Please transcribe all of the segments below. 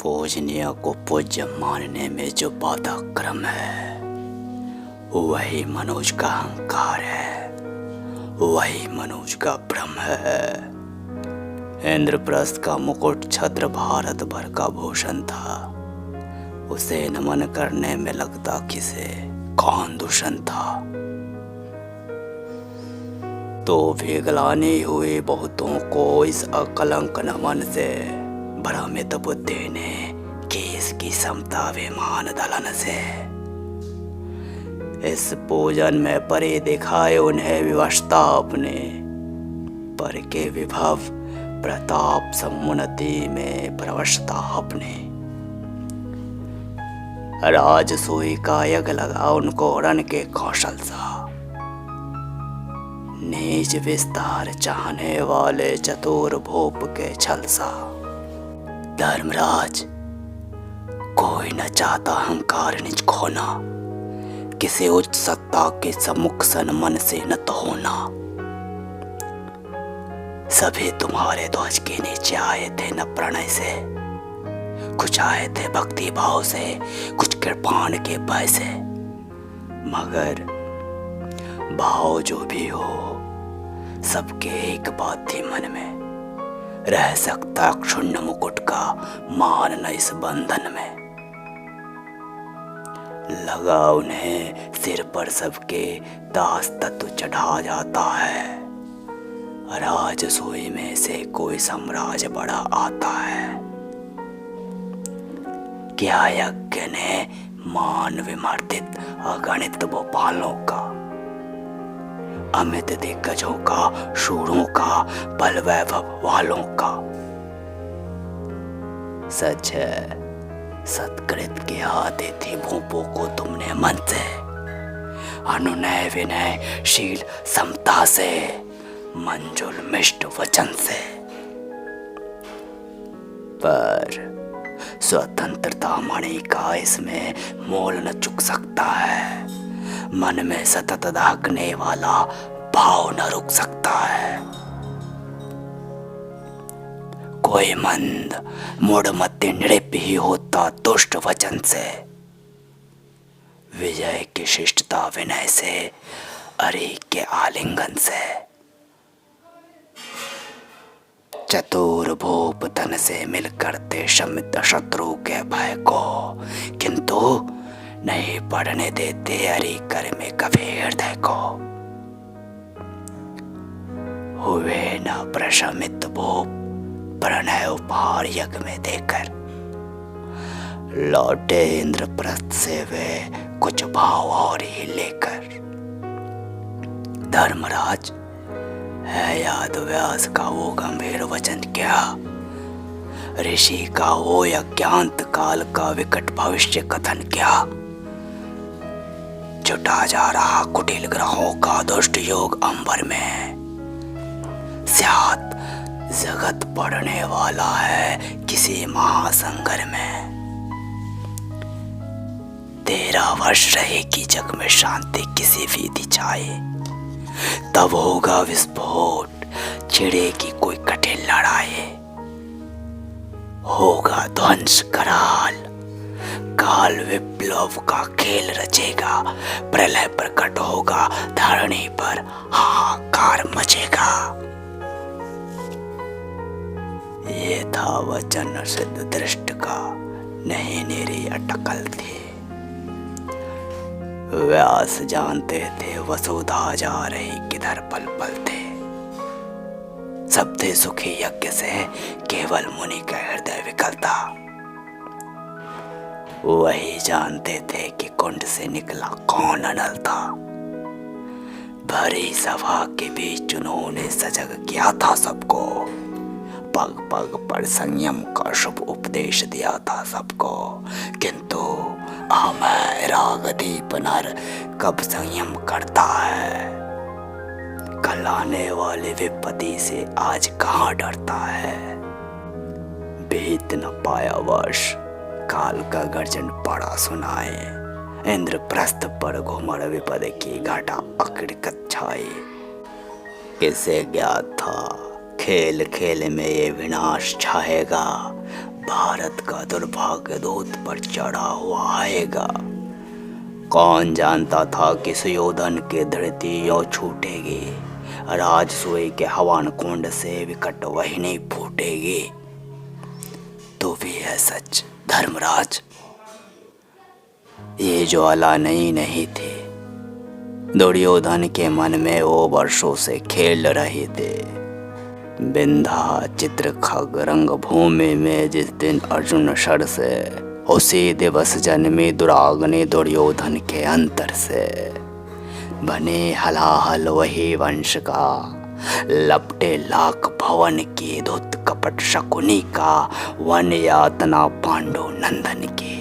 पूजनीय को पूज्य मानने में जो बाधा क्रम है, वही मनोज का अहंकार है, वही मनोज का भ्रम है। इंद्रप्रस्थ का मुकुट छत्र भारत भर का भूषण था। उसे नमन करने में लगता किसे कौन दूषण था। तो भी ग्लानि हुई बहुतों को इस अकलंक नमन से, भ्रमित बुद्धि ने कि इसकी समता विमान दलन से। इस पूजन में परे दिखाए उन्हें विवशता अपने, पर के विभव प्रताप समुन्नति में प्रवशता अपने। राजसूय का यज्ञ लगा उनको रण के कौशल सा, नीच विस्तार चाहने वाले चतुर भूप के छल सा। धर्मराज, कोई न चाहता अहंकार निज खोना, किसी उच्च सत्ता के सम्मुख सन्मन से नत होना। सभी तुम्हारे ध्वज के नीचे आए थे न प्रणय से, कुछ आए थे भक्ति भाव से, कुछ कृपाण के भय से। मगर भाव जो भी हो, सबके एक बात थी मन में, रह सकता क्षुण्ण मुकुट का मान न इस बंधन में। लगा उन्हें सिर पर सबके दास तत्व चढ़ा जाता है, राजसूय में से कोई साम्राज्य बड़ा आता है। क्या यज्ञ ने मान विमर्दित अगणित भोपालों का, अमित दिग्गजों का, शूरों का, बल वैभव वालों का। सच है, सत्कृत की आदि थी भूपों को तुमने मन से, अनुनय विनय शील समता से, मंजुल मिष्ट वचन से। पर स्वतंत्रता मणि का इसमें मोल न चुक सकता है, मन में सतत दागने वाला भाव न रुक सकता है। कोई मंद मूढ़मति नृप ही होता दुष्ट वचन से, विजय की शिष्टता विनय से, अरे के आलिंगन से। चतुर भूप धन से मिल करते शमित शत्रु के भय को, किंतु नहीं पढ़ने देते हरि कर में कभी हृदय को। हुए न प्रशमित भूप प्रणय उपहार यज्ञ में देकर, लौटे इंद्रप्रस्थ से वे कुछ भाव और ही लेकर। धर्मराज, है याद व्यास का वो गंभीर वचन क्या, ऋषि का वो अज्ञात काल का विकट भविष्य कथन क्या। जुटा जा रहा कुटिल ग्रहों का दुष्ट योग अंबर में, स्यात जगत पड़ने वाला है किसी महासंगर में। 13 वर्ष रहेगी जग में शांति किसी भी दिछाए, तब होगा विस्फोट, छिड़ेगी कोई कठिन लड़ाई। होगा ध्वंस कराल, काल विप्लव का खेल रचेगा, प्रलय प्रकट होगा, धरणी पर हाहाकार मचेगा। ये था वचन सिद्ध दृष्ट का, नहीं मेरी अटकल थी। व्यास जानते थे वसुधा जा रही किधर पल पल थे, सब थे सुखी यज्ञ से, केवल मुनि का हृदय विकल था। वही जानते थे कि कुंड से निकला कौन अनल था, भरी सभा के बीच उन्होंने सजग किया था सबको, पग पग पर संयम का शुभ उपदेश दिया था सबको। किंतु अमय रागदीप नर कब संयम करता है, कल आने वाली विपत्ति से आज कहाँ डरता है। बीत न पाया वर्ष, काल का गर्जन पड़ा सुनाए, इंद्रप्रस्थ पर घुमड़ विपद की घटा अकड़कत छाई। किसे ज्ञात था खेल खेल में ये विनाश छाएगा, भारत का दुर्भाग्य दूत पर चढ़ा हुआ आएगा। कौन जानता था कि सुयोधन की धरती यूं छूटेगी, राजसूय के हवन कुंड से विकट वहिनी फूटेगी। तो भी है सच धर्मराज, ये ज्वाला नहीं थी। दुर्योधन के मन में वो वर्षों से खेल रहे थे। बिंधा चित्रखग रंग भूमि में जिस दिन अर्जुन शर से, उसी दिवस जन्मी दुराग्नि दुर्योधन के अंतर से। बने हलाहल वही वंश का, लपटे लाख भवन की धुत कपट शकुनी का, वन यातना पांडु नंदन की।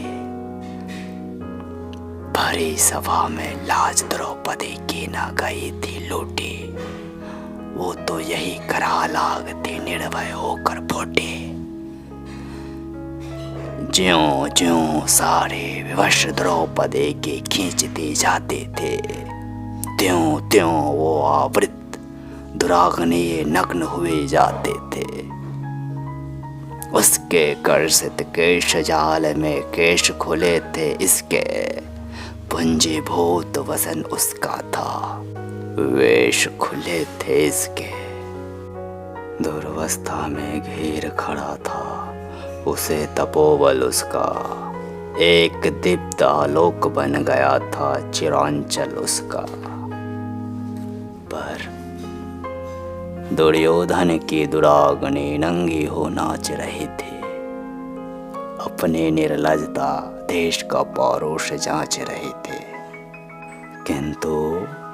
भरी सभा में लाज द्रौपदी की न गई थी लूटी, वो तो यही करा लागती निर्भय होकर फूटी। ज्यों ज्यों सारे विवश द्रौपदी की खींचते जाते थे, त्यों त्यों वो आवृत दुराग्नि नग्न हुए जाते थे। उसके कर्षित केश जाल में केश खुले थे इसके, पुंजीभूत वसन उसका था, वेश खुले थे इसके। दुर्वस्था में घेर खड़ा था उसे तपोबल उसका, एक दीप्त आलोक बन गया था चिरांचल उसका। पर दुर्योधन की दुराग्नि नंगी हो नाच रही थी, अपनी निर्लजता देश का पौरुष जांच रहे थे। किंतु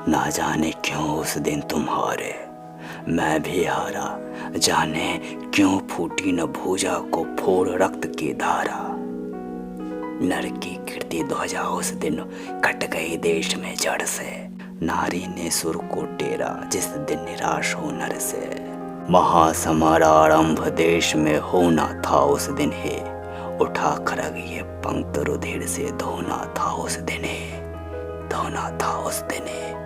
ना जाने क्यों उस दिन तुम हारे, मैं भी हारा। जाने क्यों फूटी न भुजा को फोड़ रक्त की धारा। नर की कीर्ति ध्वजा उस दिन कट गई देश में जड़ से, नारी ने सुर को टेरा जिस दिन निराश हो नर से। महासमारंभ देश में होना था उस दिन ही, उठा खरग ये पंक्त रुधिर से धोना था उस दिन ही, धोना था उस दिन ही।